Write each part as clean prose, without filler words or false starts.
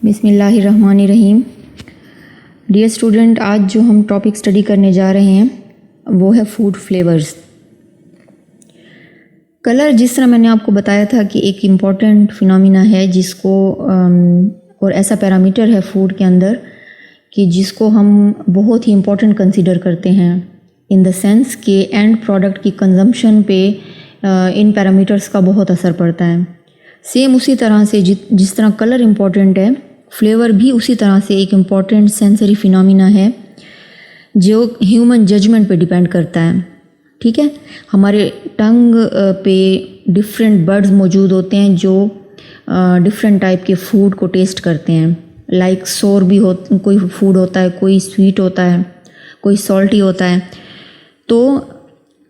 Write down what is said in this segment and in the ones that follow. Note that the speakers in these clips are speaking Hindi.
बिस्मिल्लाहिर्रहमानिर्रहीम। डियर स्टूडेंट, आज जो हम टॉपिक स्टडी करने जा रहे हैं वो है फूड फ्लेवर्स। कलर, जिस तरह मैंने आपको बताया था कि एक इम्पॉर्टेंट फिनोमिना है जिसको और ऐसा पैरामीटर है फूड के अंदर कि जिसको हम बहुत ही इम्पॉर्टेंट कंसीडर करते हैं इन द सेंस कि एंड प्रोडक्ट की कंजम्पशन पे इन पैरामीटर्स का बहुत असर पड़ता है। सेम उसी तरह से जिस तरह कलर इम्पॉर्टेंट है, फ्लेवर भी उसी तरह से एक इम्पॉर्टेंट सेंसरी फिनोमिना है जो ह्यूमन जजमेंट पे डिपेंड करता है। ठीक है, हमारे टंग पे डिफरेंट बर्ड्स मौजूद होते हैं जो डिफरेंट टाइप के फूड को टेस्ट करते हैं। लाइक सोर भी कोई फूड होता है, कोई स्वीट होता है, कोई सॉल्टी होता है। तो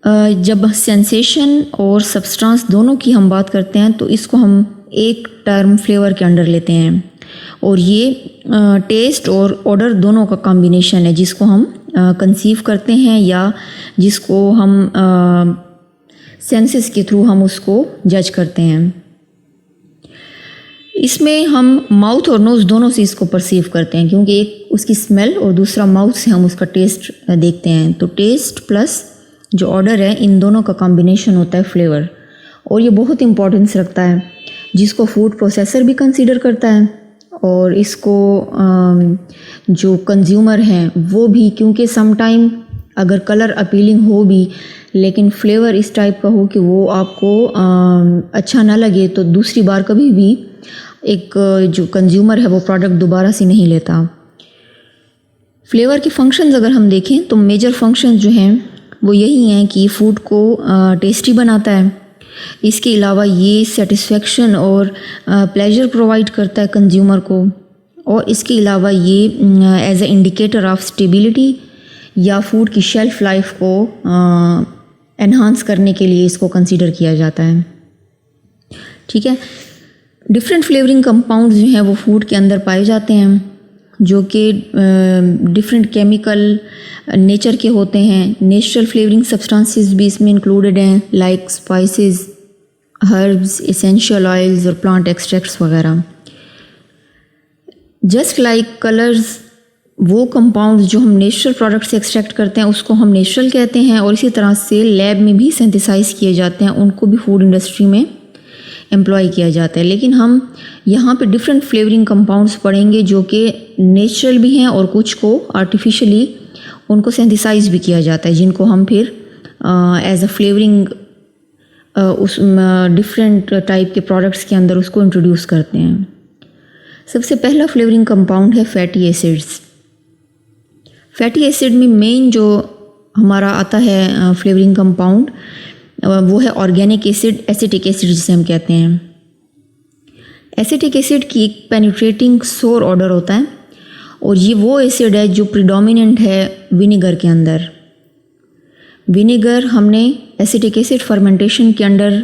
जब सेंसेशन और सब्सटेंस दोनों की हम बात करते हैं तो इसको हम एक टर्म फ्लेवर के अंडर लेते हैं, और ये टेस्ट और ऑर्डर दोनों का कॉम्बिनेशन है जिसको हम कंसीव करते हैं या जिसको हम सेंसेस के थ्रू हम उसको जज करते हैं। इसमें हम माउथ और नोज़ दोनों से इसको परसीव करते हैं, क्योंकि एक उसकी स्मेल और दूसरा माउथ से हम उसका टेस्ट देखते हैं। तो टेस्ट प्लस जो ऑर्डर है, इन दोनों का कॉम्बिनेशन होता है फ्लेवर, और ये बहुत इंपॉर्टेंस रखता है जिसको फूड प्रोसेसर भी कंसीडर करता है और इसको जो कंज्यूमर हैं वो भी, क्योंकि सम टाइम अगर कलर अपीलिंग हो भी लेकिन फ्लेवर इस टाइप का हो कि वो आपको अच्छा ना लगे, तो दूसरी बार कभी भी एक जो कंज्यूमर है वो प्रोडक्ट दोबारा से नहीं लेता। फ्लेवर के फंक्शंस अगर हम देखें तो मेजर फंक्शंस जो हैं वो यही हैं कि फूड को टेस्टी बनाता है। इसके अलावा ये सेटिस्फेक्शन और प्लेजर प्रोवाइड करता है कंज्यूमर को, और इसके अलावा ये as a indicator of stability या फूड की शेल्फ लाइफ को एनहांस करने के लिए इसको कंसीडर किया जाता है। ठीक है, डिफरेंट फ्लेवरिंग कंपाउंड्स जो हैं वो फूड के अंदर पाए जाते हैं जो कि डिफरेंट केमिकल नेचर के होते हैं। नेचुरल फ्लेवरिंग सब्सटेंसेस भी इसमें इंक्लूडेड हैं, like spices, herbs, essential oils और प्लांट एक्सट्रैक्ट्स वगैरह। जस्ट लाइक कलर्स, वो कंपाउंड्स जो हम नेचुरल प्रोडक्ट से एक्सट्रैक्ट करते हैं उसको हम नेचुरल कहते हैं, और इसी तरह से लैब में भी सिंथेसाइज किए जाते हैं, उनको भी फूड इंडस्ट्री में एम्प्लॉय किया जाता है। लेकिन हम यहाँ पे डिफरेंट फ्लेवरिंग कंपाउंड्स पढ़ेंगे जो कि नेचुरल भी हैं और कुछ को आर्टिफिशियली उनको सिंथेसाइज भी किया जाता है, जिनको हम फिर एज अ फ्लेवरिंग उस डिफरेंट टाइप के प्रोडक्ट्स के अंदर उसको इंट्रोड्यूस करते हैं। सबसे पहला फ्लेवरिंग कंपाउंड है फैटी एसिड्स। फैटी एसिड में मेन जो हमारा आता है फ्लेवरिंग कंपाउंड वो है ऑर्गेनिक एसिड, एसिटिक एसिड जिसे हम कहते हैं। एसिटिक एसिड की एक पेनिट्रेटिंग सोर ऑर्डर होता है, और ये वो एसिड है जो प्रिडोमिनेंट है विनेगर के अंदर। विनेगर हमने एसिटिक एसिड फर्मेंटेशन के अंडर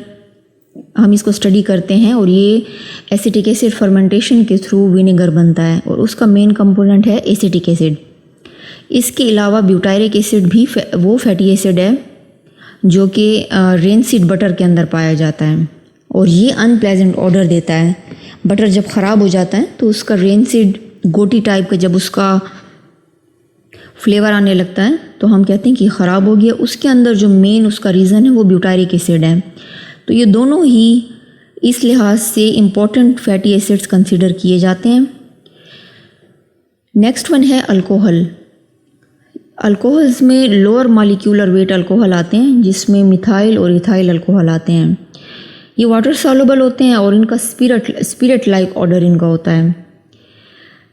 हम इसको स्टडी करते हैं, और ये एसिटिक एसिड फर्मेंटेशन के थ्रू विनेगर बनता है, और उसका मेन कंपोनेंट है एसिटिक एसिड। इसके अलावा ब्यूटायरिक एसिड भी वो फैटी एसिड है जो कि रेनसीड बटर के अंदर पाया जाता है, और ये अनप्लेजेंट ऑर्डर देता है। बटर जब ख़राब हो जाता है तो उसका रेनसीड गोटी टाइप का जब उसका फ्लेवर आने लगता है तो हम कहते हैं कि ख़राब हो गया। उसके अंदर जो मेन उसका रीज़न है वो ब्यूटायरिक एसिड है। तो ये दोनों ही इस लिहाज से इम्पॉर्टेंट फैटी एसिड्स कंसिडर किए जाते हैं। नेक्स्ट वन है अल्कोहल। अल्कोहल्स में लोअर मॉलिक्यूलर वेट अल्कोहल आते हैं, जिसमें मिथाइल और इथाइल अल्कोहल आते हैं। ये वाटर सॉल्युबल होते हैं और इनका स्पिरिट लाइक ऑर्डर इनका होता है।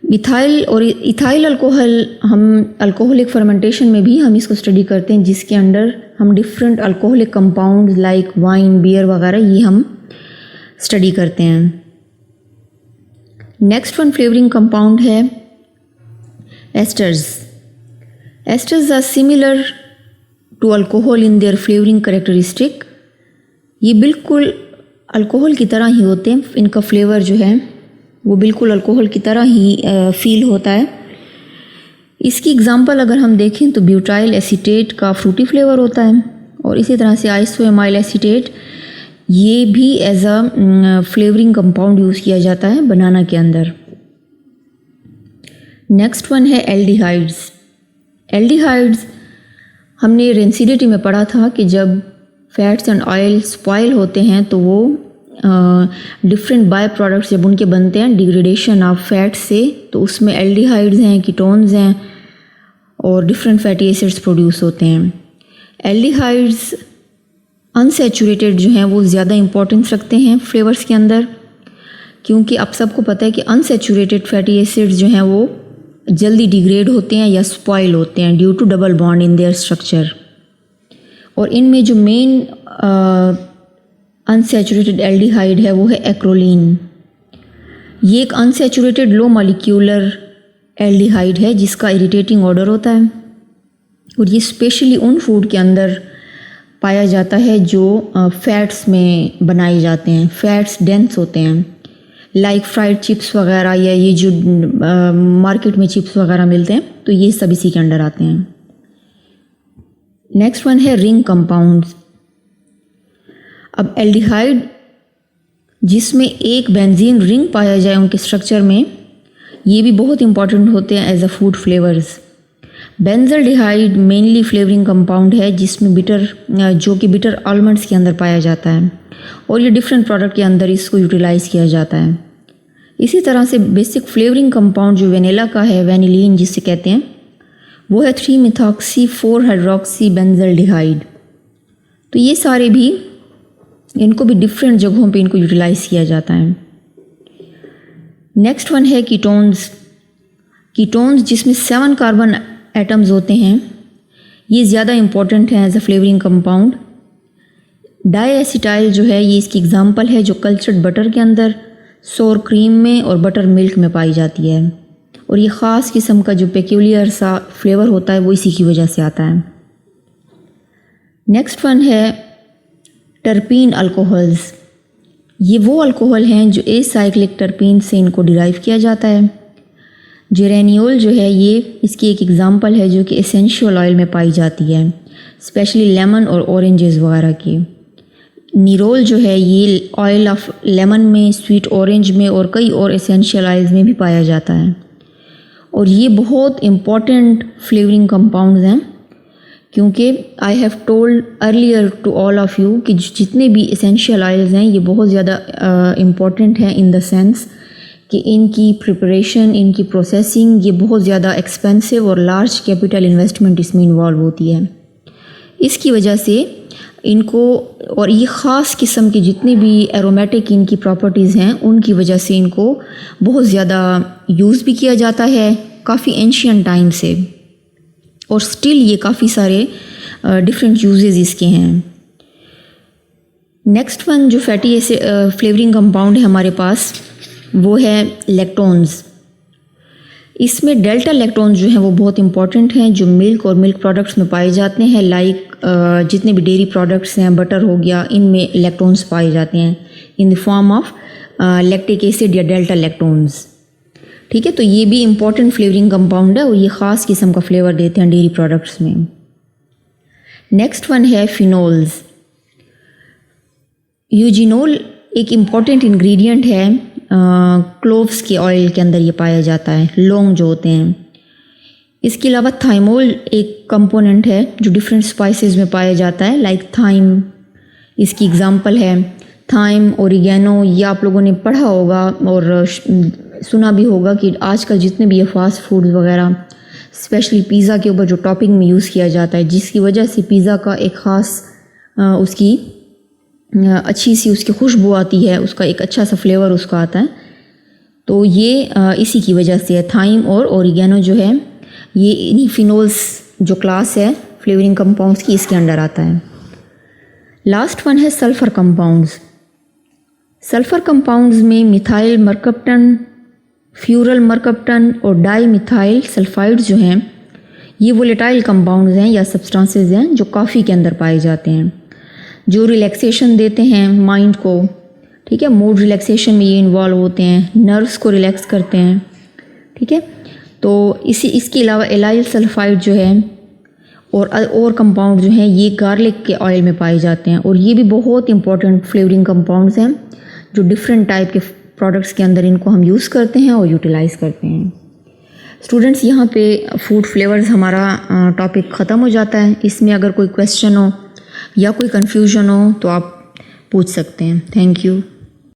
मिथाइल और इथाइल अल्कोहल हम अल्कोहलिक फर्मेंटेशन में भी हम इसको स्टडी करते हैं, जिसके अंडर हम different alcoholic compound like wine, beer वगैरह ये हम स्टडी करते हैं। नेक्स्ट वन फ्लेवरिंग कंपाउंड है esters. Esters are similar to alcohol in their flavoring characteristic। ये बिल्कुल अल्कोहल की तरह ही होते हैं, इनका फ्लेवर जो है वो बिल्कुल अल्कोहल की तरह ही फील होता है। इसकी एग्जांपल अगर हम देखें तो ब्यूटाइल एसीटेट का फ्रूटी फ्लेवर होता है, और इसी तरह से आइसोएमाइल एसीटेट ये भी as a flavouring compound use किया जाता है बनाना के अंदर। नेक्स्ट वन है एल्डिहाइड्स। एल्डिहाइड्स हमने रेंसिडिटी में पढ़ा था कि जब फैट्स एंड ऑयल स्पॉइल होते हैं तो वो डिफरेंट बाय प्रोडक्ट्स जब उनके बनते हैं डिग्रेडेशन ऑफ फैट्स से, तो उसमें एल्डिहाइड्स हैं, कीटोन्स हैं और डिफरेंट फैटी एसिड्स प्रोड्यूस होते हैं। एल्डिहाइड्स अनसैचुरेटेड जो हैं वो ज़्यादा इंपॉर्टेंस रखते हैं फ्लेवर्स के अंदर, क्योंकि आप सबको पता है कि अनसैचुरेटेड फैटी एसिड्स जो हैं वो जल्दी डिग्रेड होते हैं या स्पॉइल होते हैं due to double bond in their structure. और इनमें जो मेन अनसैचुरेटेड एल्डिहाइड है वो है एक्रोलीन। ये एक अनसैचुरेटेड लो मॉलिक्यूलर एल्डिहाइड है जिसका इरिटेटिंग ऑडर होता है, और ये स्पेशली उन फूड के अंदर पाया जाता है जो फैट्स में बनाए जाते हैं, फैट्स डेंस होते हैं, लाइक फ्राइड चिप्स वगैरह या ये जो मार्केट में चिप्स वगैरह मिलते हैं, तो ये सब इसी के अंडर आते हैं। नेक्स्ट वन है रिंग कंपाउंड्स। अब एल्डिहाइड जिसमें एक बेंजीन रिंग पाया जाए उनके स्ट्रक्चर में, ये भी बहुत इंपॉर्टेंट होते हैं as a food flavours. Benzaldehyde mainly flavouring compound है जिसमें बिटर जो कि बिटर आलमंड्स के अंदर पाया जाता है, और ये डिफरेंट प्रोडक्ट के अंदर इसको यूटिलाइज़ किया जाता है। इसी तरह से बेसिक फ्लेवरिंग कंपाउंड जो वेनिला का है, वेनिलीन जिसे कहते हैं, वो है 3-methoxy-4-hydroxy बेंजल्डिहाइड। तो ये सारे भी इनको भी डिफरेंट जगहों पे इनको यूटिलाइज़ किया जाता है। नेक्स्ट वन है कीटोन्स। कीटोन्स जिसमें 7 कार्बन एटम्स होते हैं, ये ज़्यादा इम्पॉर्टेंट है एज अ फ्लेवरिंग कंपाउंड। डाईएसिटाइल जो है ये इसकी एग्जांपल है जो कल्चर्ड बटर के अंदर, सोर क्रीम में और बटर मिल्क में पाई जाती है, और ये ख़ास किस्म का जो पेक्यूलियर सा फ्लेवर होता है वो इसी की वजह से आता है। नेक्स्ट वन है टर्पीन अल्कोहल्स। ये वो अल्कोहल हैं जो एसाइक्लिक टर्पीन से इनको डिराइव किया जाता है। जेरेनियोल जो है ये इसकी एक एग्जांपल है जो कि एसेंशियल ऑयल में पाई जाती है, स्पेशली लेमन और ऑरेंजेस वगैरह की। निरोल जो है ये ऑयल ऑफ लेमन में, स्वीट ऑरेंज में और कई और एसेंशियल ऑयल्स में भी पाया जाता है, और ये बहुत इम्पॉर्टेंट फ्लेवरिंग कंपाउंड्स हैं, क्योंकि I have told earlier to all of you कि जितने भी एसेंशियल ऑयल्स हैं ये बहुत ज़्यादा इम्पॉर्टेंट हैं इन द सेंस कि इनकी प्रिपरेशन, इनकी प्रोसेसिंग, ये बहुत ज़्यादा एक्सपेंसिव और लार्ज कैपिटल इन्वेस्टमेंट इसमें इन्वॉल्व होती है। इसकी वजह से इनको, और ये ख़ास किस्म की जितनी भी एरोमेटिक इनकी प्रॉपर्टीज़ हैं उनकी वजह से इनको बहुत ज़्यादा यूज़ भी किया जाता है काफ़ी एंशियंट टाइम से, और स्टिल ये काफ़ी सारे डिफरेंट यूजेस इसके हैं। नेक्स्ट वन जो फैटी फ्लेवरिंग कंपाउंड है हमारे पास वो है लैक्टोन्स। इसमें डेल्टा लैक्टोन्स जो हैं वो बहुत इंपॉर्टेंट हैं, जो मिल्क और मिल्क प्रोडक्ट्स में पाए जाते हैं, लाइक जितने भी डेयरी प्रोडक्ट्स हैं, बटर हो गया, इनमें लैक्टोन्स पाए जाते हैं in the form of lactic acid या डेल्टा लैक्टोन्स। ठीक है, तो ये भी इंपॉर्टेंट फ्लेवरिंग कंपाउंड है और ये ख़ास किस्म का फ्लेवर देते हैं डेयरी प्रोडक्ट्स में। नेक्स्ट वन है फिनोल्स। यूजिनोल एक इम्पॉर्टेंट इंग्रेडिएंट है, क्लोव्स के ऑयल के अंदर ये पाया जाता है, लौंग जो होते हैं। इसके अलावा थाइमोल एक कंपोनेंट है जो डिफरेंट स्पाइसेस में पाया जाता है, लाइक थाइम इसकी एग्जांपल है। थाइम, ओरिगेनो, ये आप लोगों ने पढ़ा होगा और सुना भी होगा कि आजकल जितने भी ये फास्ट फूड वगैरह, स्पेशली पिज़्ज़ा के ऊपर जो टॉपिंग में यूज़ किया जाता है, जिसकी वजह से पिज़्ज़ा का एक ख़ास उसकी अच्छी सी उसकी खुशबू आती है, उसका एक अच्छा सा फ्लेवर उसका आता है, तो ये इसी की वजह से है। थाइम और ओरिगेनो जो है ये इन्हीं फिनोल्स जो क्लास है फ्लेवरिंग कंपाउंड्स की, इसके अंडर आता है। लास्ट वन है सल्फ़र कंपाउंड्स। सल्फ़र कंपाउंड्स में मिथाइल मरकप्टन, फ्यूरल मरकप्टन और डाई मिथाइल सल्फाइड जो हैं ये वोलेटाइल कंपाउंड्स हैं या सब्सटेंसेस हैं जो कॉफ़ी के अंदर पाए जाते हैं, जो रिलैक्सेशन देते हैं माइंड को। ठीक है, मूड रिलैक्सेशन में ये इन्वॉल्व होते हैं, नर्व्स को रिलैक्स करते हैं। ठीक है, तो इसके अलावा एलाइल सल्फाइड जो है और कंपाउंड जो हैं ये गार्लिक के ऑयल में पाए जाते हैं, और ये भी बहुत इंपॉर्टेंट फ्लेवरिंग कंपाउंड्स हैं जो डिफरेंट टाइप के प्रोडक्ट्स के अंदर इनको हम यूज़ करते हैं और यूटिलाइज़ करते हैं। स्टूडेंट्स यहाँ पे फूड फ्लेवर्स हमारा टॉपिक ख़त्म हो जाता है। इसमें अगर कोई क्वेश्चन हो या कोई कन्फ्यूजन हो तो आप पूछ सकते हैं। Thank you.